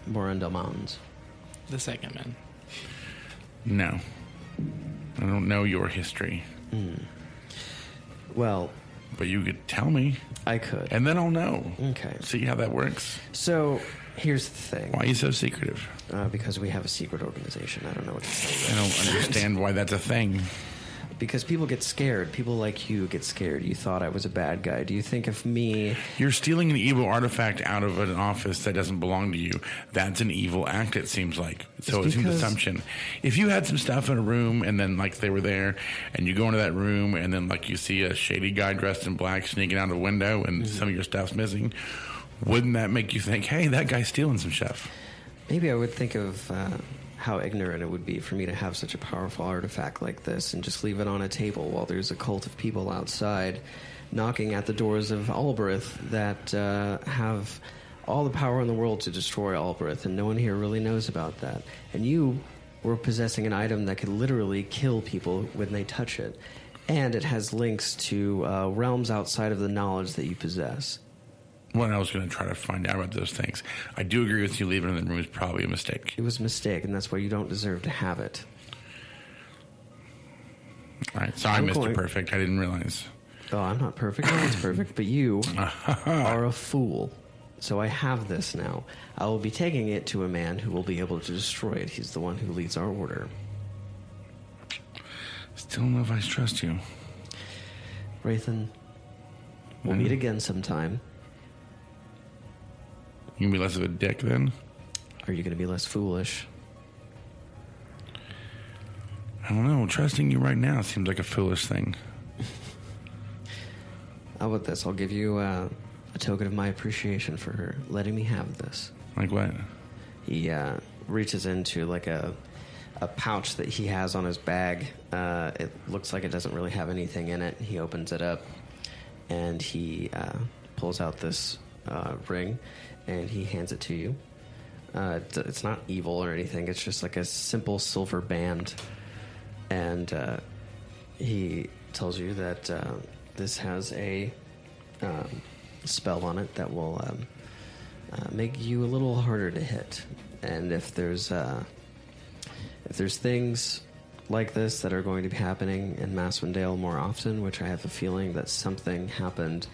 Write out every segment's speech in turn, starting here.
Morandelmans? The second man. No. I don't know your history. Well, but you could tell me. I could. And then I'll know. Okay. See how that works? So, here's the thing. Why are you so secretive? Because we have a secret organization. I don't know what to say. I don't understand why that's a thing. Because people get scared. People like you get scared. You thought I was a bad guy. Do you think of me... You're stealing an evil artifact out of an office that doesn't belong to you. That's an evil act, it seems like. So it's an assumption. If you had some stuff in a room and then, like, they were there, and you go into that room and then, like, you see a shady guy dressed in black sneaking out a window and some of your stuff's missing, wouldn't that make you think, hey, that guy's stealing some stuff? Maybe I would think of... how ignorant it would be for me to have such a powerful artifact like this and just leave it on a table while there's a cult of people outside knocking at the doors of Albereth that have all the power in the world to destroy Albereth, and no one here really knows about that. And you were possessing an item that could literally kill people when they touch it, and it has links to realms outside of the knowledge that you possess. Well, I was going to try to find out about those things. I do agree with you. Leaving it in the room is probably a mistake. It was a mistake, and that's why you don't deserve to have it. All right. Sorry, Mr. Perfect. I didn't realize. Oh, I'm not perfect. No one's perfect, but you are a fool. So I have this now. I will be taking it to a man who will be able to destroy it. He's the one who leads our order. Still don't know if I trust you. Raethan, we'll meet again sometime. You can be less of a dick then? Are you going to be less foolish? I don't know. Trusting you right now seems like a foolish thing. How about this? I'll give you a token of my appreciation for her letting me have this. Like what? He reaches into like a pouch that he has on his bag. It looks like it doesn't really have anything in it. He opens it up and he pulls out this ring and he hands it to you. It's not evil or anything. It's just like a simple silver band. And he tells you that this has a spell on it that will make you a little harder to hit. And if there's things like this that are going to be happening in Masswindale more often, which I have a feeling that something happened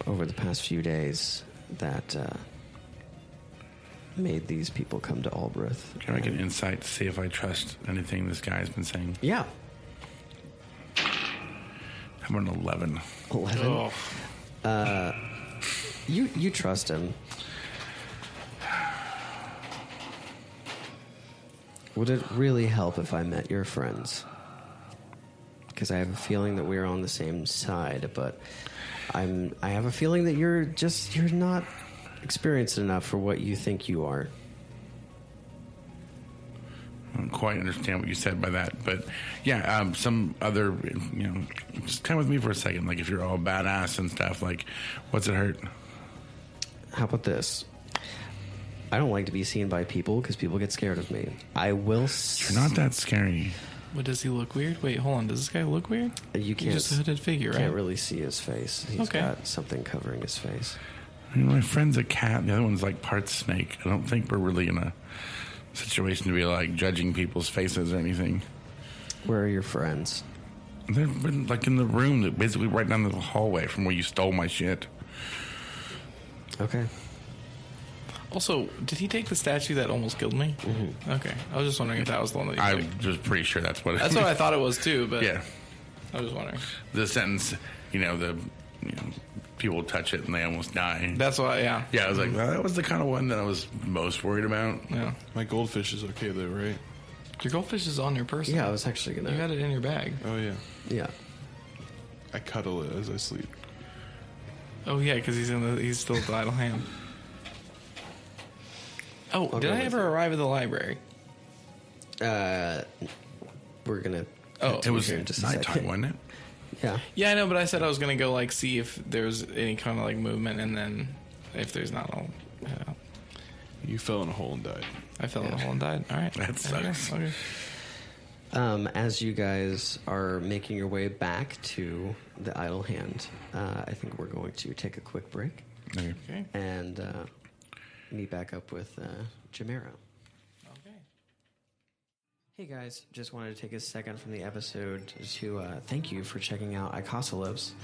over the past few days that made these people come to Albereth. Can I get an insight to see if I trust anything this guy's been saying? Yeah. How about an 11? 11? Oh. You trust him. Would it really help if I met your friends? Because I have a feeling that we're on the same side, but I have a feeling that you're not experienced enough for what you think you are. I don't quite understand what you said by that, but yeah, some other, just come with me for a second. Like, if you're all badass and stuff, like, what's it hurt? How about this? I don't like to be seen by people because people get scared of me. I will. You're not that scary. What, does he look weird? Wait, hold on. Does this guy look weird? You can't. He's just a hooded figure, right? Can't really see his face. He's got something covering his face. My friend's a cat. The other one's like part snake. I don't think we're really in a situation to be like judging people's faces or anything. Where are your friends? They're like in the room, that basically right down the hallway from where you stole my shit. Okay. Also, did he take the statue that almost killed me? Mm-hmm. Okay. I was just wondering if that was the one that he took. I was pretty sure that's what it That's what I thought it was too, but yeah. I was wondering. The sentence, people touch it and they almost die. That's why, yeah. Yeah, I was like, well, that was the kind of one that I was most worried about. Yeah. My goldfish is okay though, right? Your goldfish is on your person. Yeah, I was actually gonna. You had it in your bag. Oh yeah. Yeah. I cuddle it as I sleep. Oh yeah, because he's still at the idle hand. Oh, did I ever arrive at the library? We're gonna. Oh, it was nighttime, wasn't it? Yeah. Yeah, I know, but I said I was gonna go see if there's any kind of movement, and then if there's not, I'll head out. You fell in a hole and died. I fell in a hole and died. All right, that sucks. Okay. As you guys are making your way back to the idle hand, I think we're going to take a quick break. Okay. And meet back up with Jamaero. Okay. Hey guys, just wanted to take a second from the episode to thank you for checking out Icasa Lives,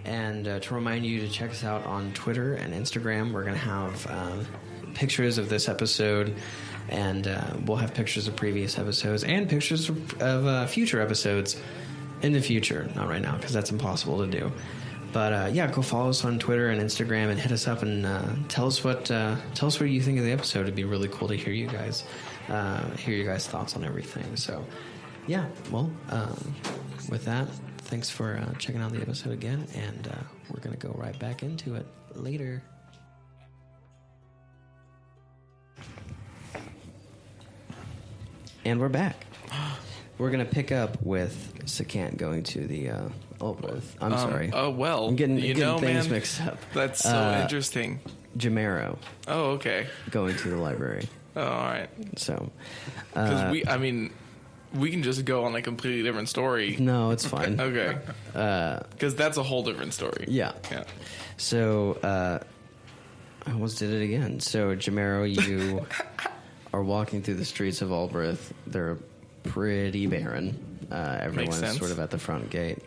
and to remind you to check us out on Twitter and Instagram. We're going to have pictures of this episode, and we'll have pictures of previous episodes and pictures of future episodes in the future. Not right now, because that's impossible to do. But yeah, go follow us on Twitter and Instagram and hit us up and tell us what you think of the episode. It'd be really cool to hear you guys thoughts on everything. So yeah, well, with that, thanks for checking out the episode again, and we're gonna go right back into it later. And we're back. We're going to pick up with Sakant going to the I'm sorry. Oh, well. I'm getting things mixed up. That's so interesting. Jamaero Oh, okay. going to the library. Oh, all right. So, Because we can just go on a completely different story. no, it's fine. Okay. Because that's a whole different story. Yeah. Yeah. So, I almost did it again. So, Jamaero, you are walking through the streets of Albrecht. They're pretty barren. Everyone is sense. sort of at the front gate.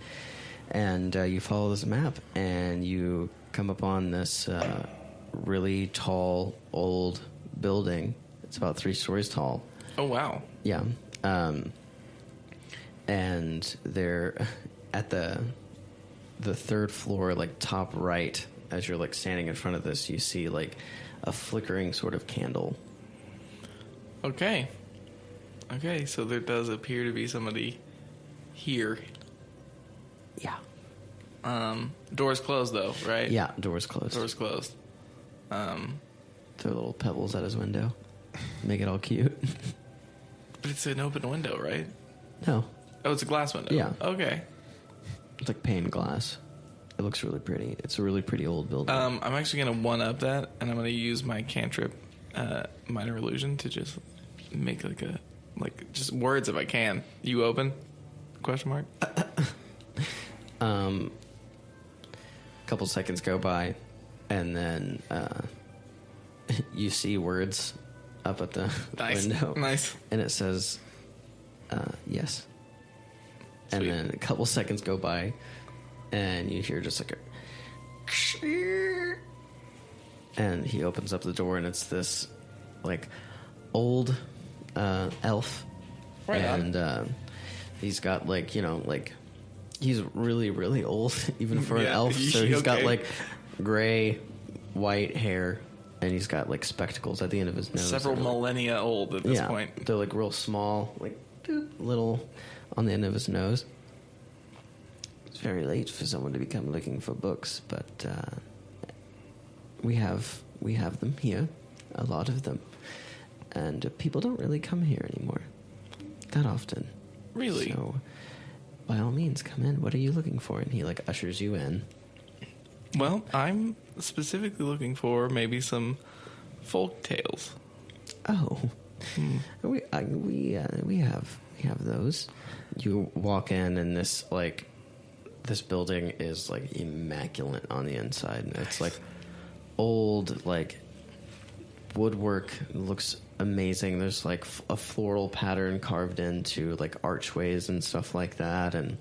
And you follow this map, and you come upon this really tall, old building. It's about 3 stories tall. Oh, wow. Yeah. And they're at the 3rd floor, like top right, as you're like standing in front of this, you see like a flickering sort of candle. Okay. Okay, so there does appear to be somebody here. Yeah. Doors closed, though, right? Yeah, door's closed. Doors closed. Throw little pebbles at his window. Make it all cute. But it's an open window, right? No. Oh, it's a glass window. Yeah. Okay. It's like pane glass. It looks really pretty. It's a really pretty old building. I'm actually going to one-up that, and I'm going to use my cantrip, Minor Illusion, to just make just words if I can. You open? Question mark? Couple seconds go by, and then you see words up at the window. Nice. And it says, yes. And Sweet. then a couple seconds go by, and you hear just like a... And he opens up the door, and it's this, like, old elf. Right on. And he's got, like, he's really, really old, even for an elf. So he's got, like, gray, white hair, and he's got, like, spectacles at the end of his nose. Several millennia old at this Yeah, point. they're, like, real small, like, little on the end of his nose. It's very late for someone to become looking for books, but we have them here, a lot of them. And people don't really come here anymore that often. Really? So, by all means, come in. What are you looking for? And he, like, ushers you in. Well, I'm specifically looking for maybe some folk tales. Oh, we have those. You walk in, and this building is like immaculate on the inside. And it's like old, like woodwork. It looks amazing. There's like a floral pattern carved into like archways and stuff like that, and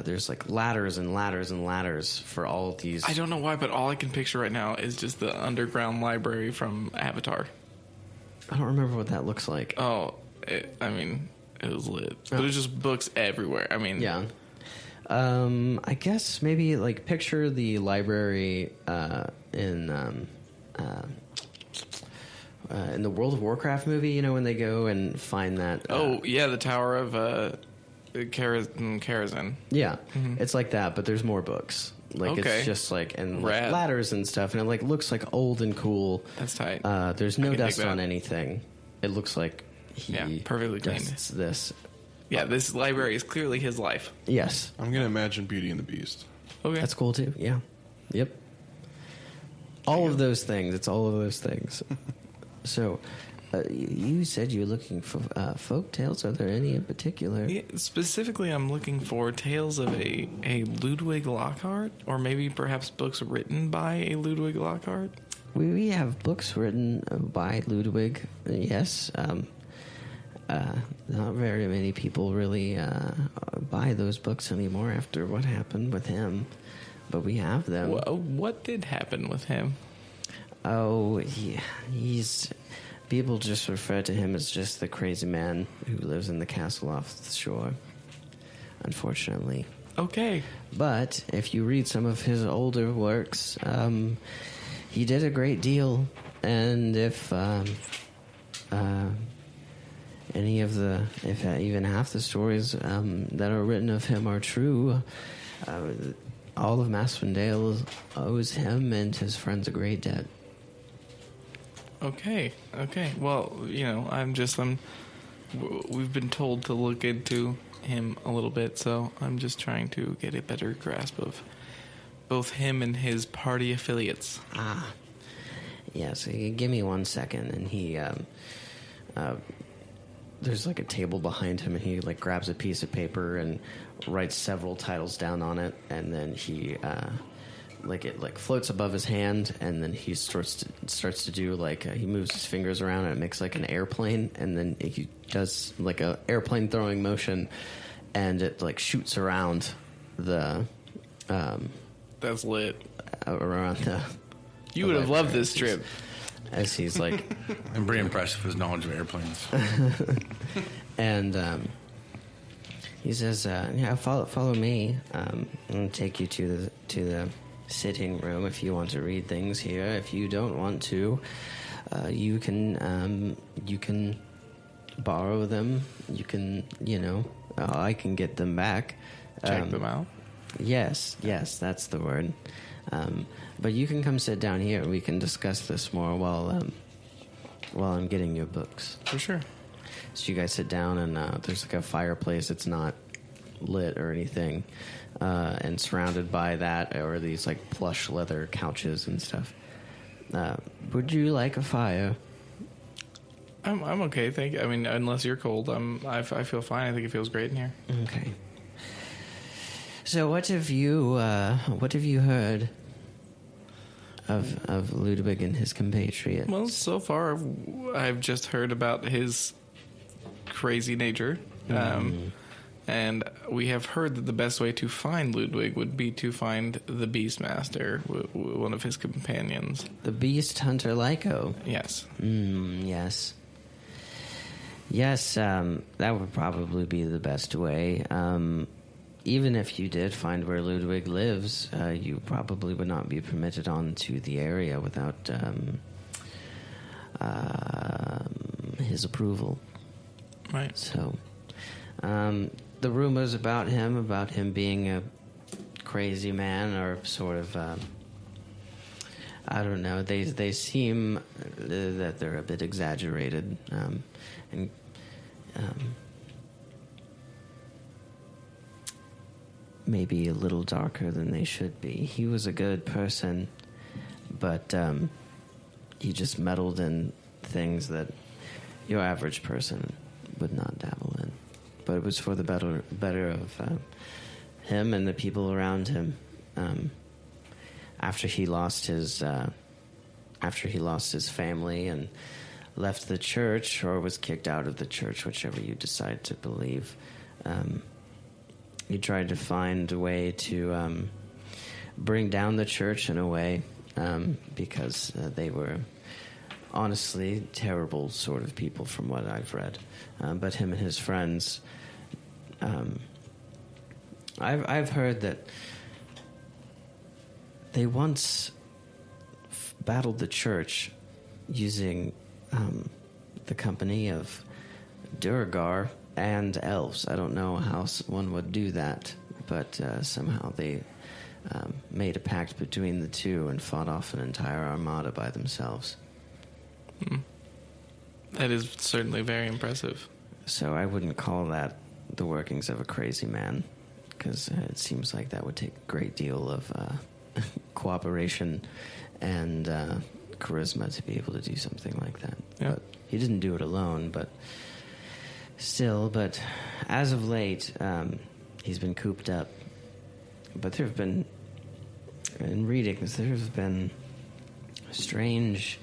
there's like ladders and ladders and ladders for all of these. I don't know why, but all I can picture right now is just the underground library from Avatar. I don't remember what that looks like. Oh, it was lit. But it was just books everywhere. Yeah. I guess maybe like picture the library in the World of Warcraft movie, when they go and find that. The Tower of Karazhan. Yeah, it's like that, but there's more books. Like Okay. it's just like and like Rad. ladders and stuff, and it like looks like old and cool. That's tight. There's I no can dig dust that. on anything. It looks like he perfectly clean. dusts this. Yeah, this library is clearly his life. Yes, I'm gonna imagine Beauty and the Beast. Okay. that's cool too. Yeah, yep. All of those things. It's all of those things. So, you said you were looking for folk tales. Are there any in particular? Yeah, specifically, I'm looking for tales of a Ludwig Lockhart, or maybe perhaps books written by a Ludwig Lockhart. We have books written by Ludwig, yes. Not very many people really buy those books anymore after what happened with him, but we have them. What did happen with him? Oh, he's... People just refer to him as just the crazy man who lives in the castle off the shore, unfortunately. Okay. But if you read some of his older works, he did a great deal, and if even half the stories that are written of him are true, all of Maspendale owes him and his friends a great debt. Okay. Well, we've been told to look into him a little bit, so I'm just trying to get a better grasp of both him and his party affiliates. Yes, give me 1 second, and he, there's like a table behind him, and he like grabs a piece of paper and writes several titles down on it, and then he, it floats above his hand, and then he starts to do he moves his fingers around and it makes like an airplane, and then he does like a airplane throwing motion, and it like shoots around the that's lit. Around the. You would have loved this trip. As he's like, I'm pretty impressed with his knowledge of airplanes. And he says, "Yeah, follow me. I'm gonna take you to the sitting room if you want to read things here. If you don't want to, you can borrow them. You can, I can get them back. Check them out. Yes, that's the word. But you can come sit down here. We can discuss this more while I'm getting your books. For sure." So you guys sit down, and there's like a fireplace. It's not lit or anything, and surrounded by that are these like plush leather couches and stuff. Would you like a fire? I'm okay, thank you. I mean, unless you're cold, I feel fine. I think it feels great in here. Okay. So what have you heard of Ludwig and his compatriots? Well, so far I've just heard about his crazy nature. And we have heard that the best way to find Ludwig would be to find the Beastmaster, one of his companions. The Beast Hunter Lyco. Yes. Yes. Yes, that would probably be the best way. Even if you did find where Ludwig lives, you probably would not be permitted onto the area without his approval. Right. So, the rumors about him being a crazy man are sort of, I don't know, they seem that they're a bit exaggerated, and maybe a little darker than they should be. He was a good person, but he just meddled in things that your average person would not dabble in. But it was for the better of him and the people around him. After he lost his family and left the church, or was kicked out of the church, whichever you decide to believe, he tried to find a way to bring down the church in a way, because they were honestly terrible sort of people from what I've read. But him and his friends, I've heard that they once battled the church using the company of Durgar and elves. I don't know how one would do that, but somehow they made a pact between the two and fought off an entire armada by themselves. That is certainly very impressive. So I wouldn't call that the workings of a crazy man, because it seems like that would take a great deal of cooperation and charisma to be able to do something like that. Yeah. But he didn't do it alone, but still. But as of late, he's been cooped up. But there have been, in readings, there have been strange